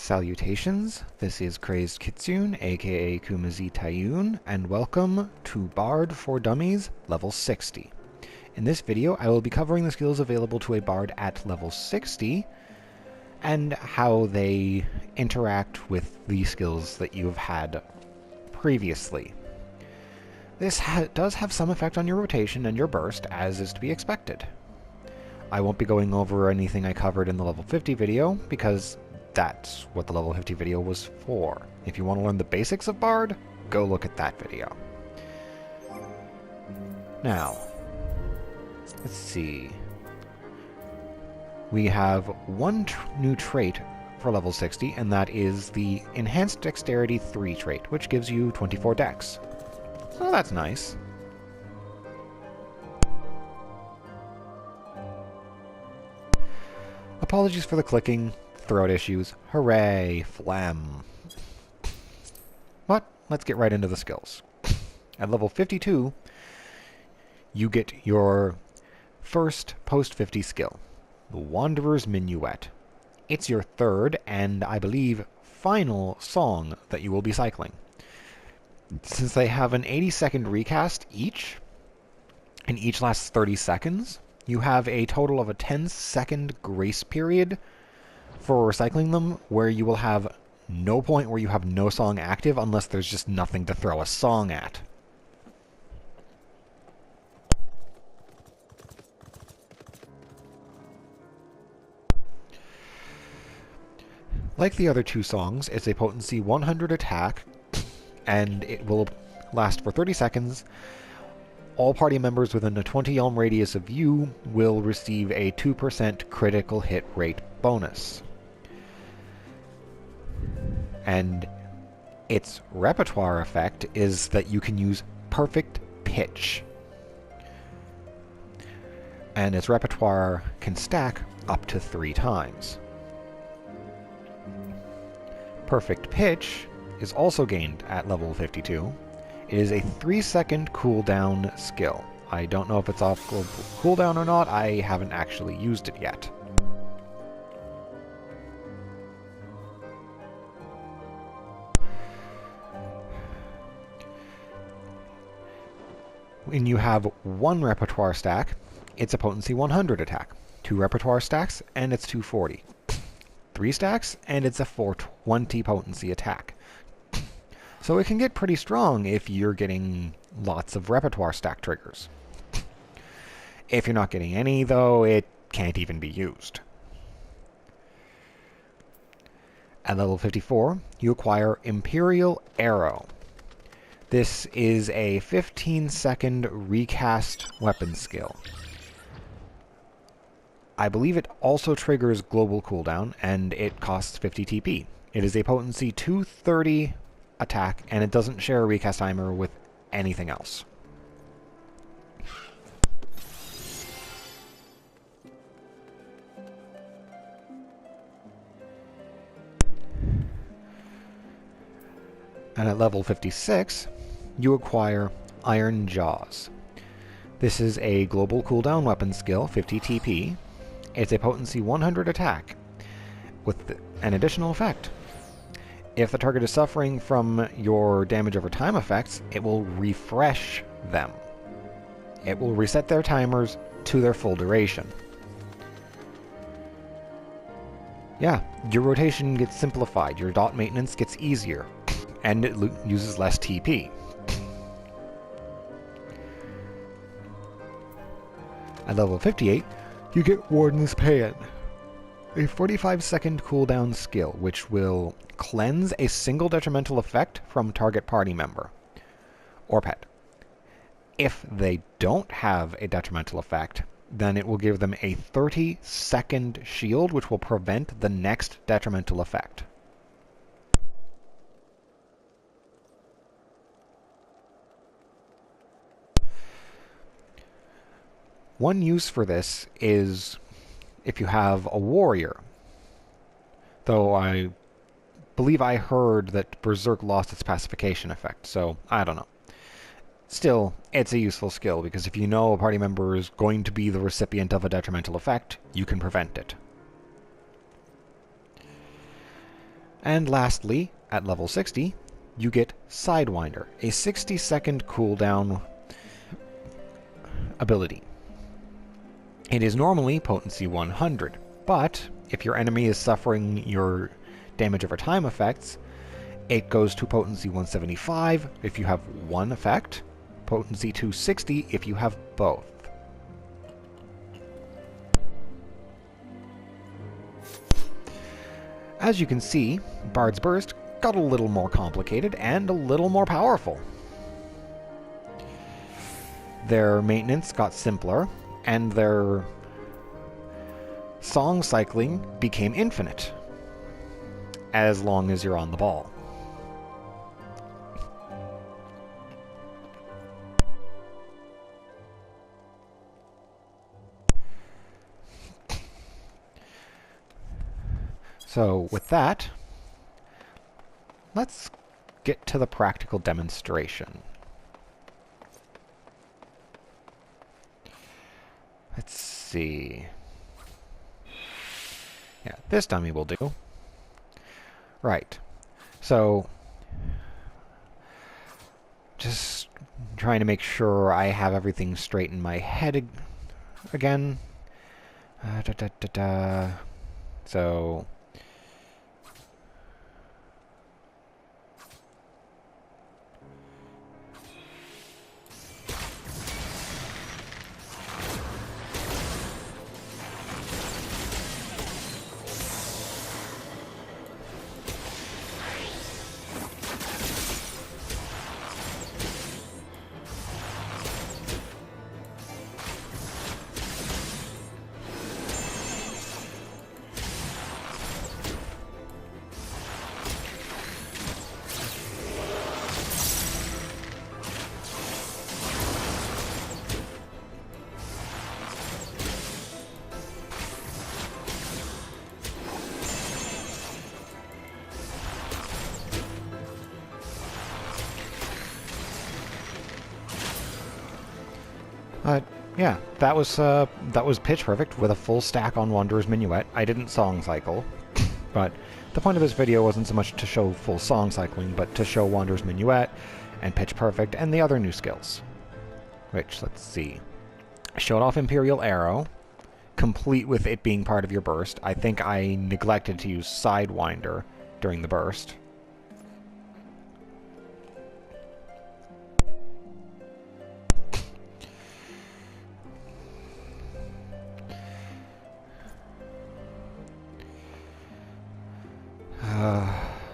Salutations, this is Crazed Kitsune, aka Khuma'zi Tayuun, and welcome to Bard for Dummies, level 60. In this video, I will be covering the skills available to a Bard at level 60, and how they interact with the skills that you've had previously. This does have some effect on your rotation and your burst, as is to be expected. I won't be going over anything I covered in the level 50 video, because that's what the level 50 video was for. If you want to learn the basics of Bard, go look at that video. Now, let's see. We have one new trait for level 60, and that is the Enhanced Dexterity 3 trait, which gives you 24 dex. So that's nice. Apologies for the clicking. Throat issues. Hooray! Phlegm. But let's get right into the skills. At level 52, you get your first post-50 skill, the Wanderer's Minuet. It's your third, and I believe final song that you will be cycling. Since they have an 80-second recast each, and each lasts 30 seconds, you have a total of a 10-second grace period for recycling them, where you will have no point where you have no song active unless there's just nothing to throw a song at. Like the other two songs, it's a potency 100 attack, and it will last for 30 seconds. All party members within a 20 elm radius of you will receive a 2% critical hit rate bonus. And its repertoire effect is that you can use perfect pitch. And its repertoire can stack up to 3 times. Perfect pitch is also gained at level 52. It is a 3-second cooldown skill. I don't know if it's off cooldown or not. I haven't actually used it yet. When you have one repertoire stack, it's a potency 100 attack. 2 repertoire stacks, and it's 240. 3 stacks, and it's a 420 potency attack. So it can get pretty strong if you're getting lots of repertoire stack triggers. If you're not getting any, though, it can't even be used. At level 54, you acquire Imperial Arrow. This is a 15-second recast weapon skill. I believe it also triggers global cooldown, and it costs 50 TP. It is a potency 230 attack, and it doesn't share a recast timer with anything else. And at level 56, you acquire Iron Jaws. This is a global cooldown weapon skill, 50 TP. It's a potency 100 attack, with an additional effect. If the target is suffering from your damage over time effects, it will refresh them. It will reset their timers to their full duration. Yeah, your rotation gets simplified, your dot maintenance gets easier, and it uses less TP. At level 58, you get Warden's Paean, a 45-second cooldown skill, which will cleanse a single detrimental effect from target party member or pet. If they don't have a detrimental effect, then it will give them a 30-second shield, which will prevent the next detrimental effect. One use for this is if you have a warrior. Though I believe I heard that Berserk lost its pacification effect, so I don't know. Still, it's a useful skill, because if you know a party member is going to be the recipient of a detrimental effect, you can prevent it. And lastly, at level 60, you get Sidewinder, a 60-second cooldown ability. It is normally potency 100, but if your enemy is suffering your damage over time effects, it goes to potency 175 if you have one effect, potency 260 if you have both. As you can see, Bard's Burst got a little more complicated and a little more powerful. Their maintenance got simpler, and their song cycling became infinite, as long as you're on the ball. So with that, let's get to the practical demonstration. Let's see. Yeah, this dummy will do. Right. So, just trying to make sure I have everything straight in my head again. So... yeah, that was pitch perfect with a full stack on Wanderer's Minuet. I didn't song cycle, but the point of this video wasn't so much to show full song cycling, but to show Wanderer's Minuet and pitch perfect and the other new skills. Which, let's see. I showed off Imperial Arrow, complete with it being part of your burst. I think I neglected to use Sidewinder during the burst.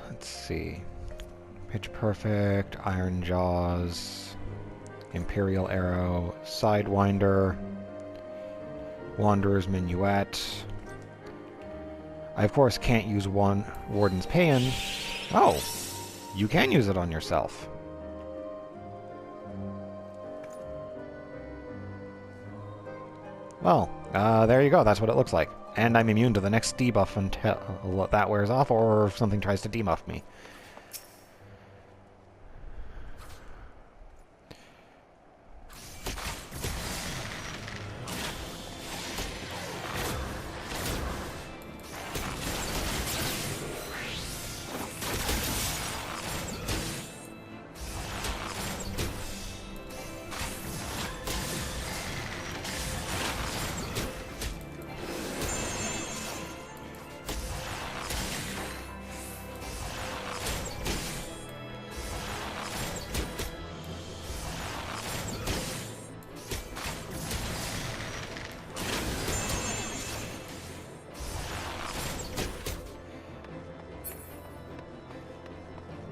Let's see. Pitch Perfect, Iron Jaws, Imperial Arrow, Sidewinder, Wanderer's Minuet. I, of course, can't use Warden's Paean. Oh! You can use it on yourself. Well, there you go. That's what it looks like. And I'm immune to the next debuff until that wears off, or if something tries to debuff me.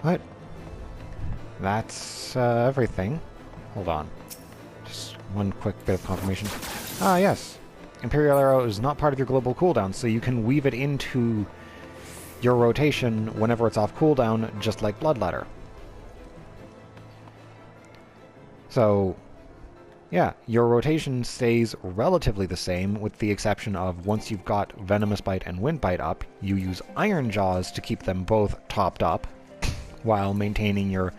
What? That's everything. Hold on. Just one quick bit of confirmation. Ah, yes. Imperial Arrow is not part of your global cooldown, so you can weave it into your rotation whenever it's off cooldown, just like Bloodletter. So, yeah, your rotation stays relatively the same, with the exception of once you've got Venomous Bite and Wind Bite up, you use Iron Jaws to keep them both topped up, while maintaining your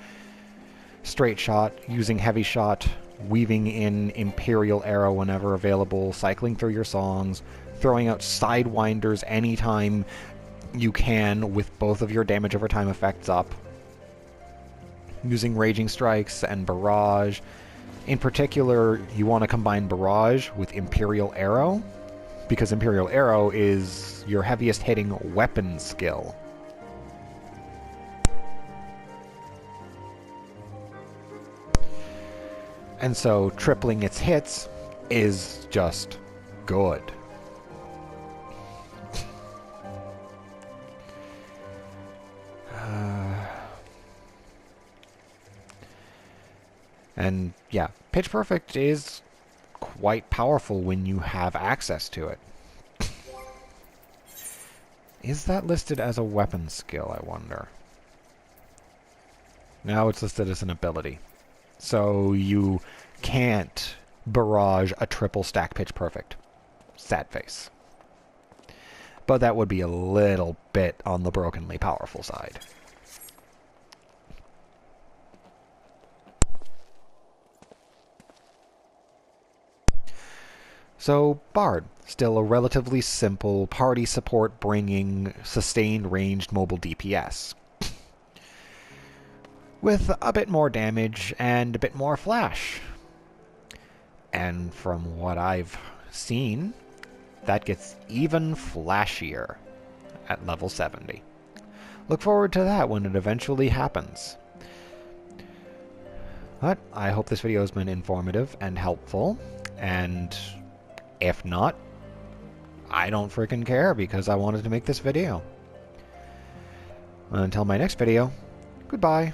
straight shot, using heavy shot, weaving in Imperial Arrow whenever available, cycling through your songs, throwing out Sidewinders anytime you can, with both of your damage over time effects up, using Raging Strikes and Barrage. In particular, you want to combine Barrage with Imperial Arrow, because Imperial Arrow is your heaviest hitting weapon skill. And so tripling its hits is just good. And yeah, Pitch Perfect is quite powerful when you have access to it. Is that listed as a weapon skill, I wonder? Now it's listed as an ability. So you can't barrage a triple stack Pitch Perfect. Sad face. But that would be a little bit on the brokenly powerful side. So, Bard, still a relatively simple party support bringing sustained ranged mobile DPS. With a bit more damage and a bit more flash. And from what I've seen, that gets even flashier at level 70. Look forward to that when it eventually happens. But I hope this video has been informative and helpful, and if not, I don't freaking care because I wanted to make this video. Until my next video, goodbye.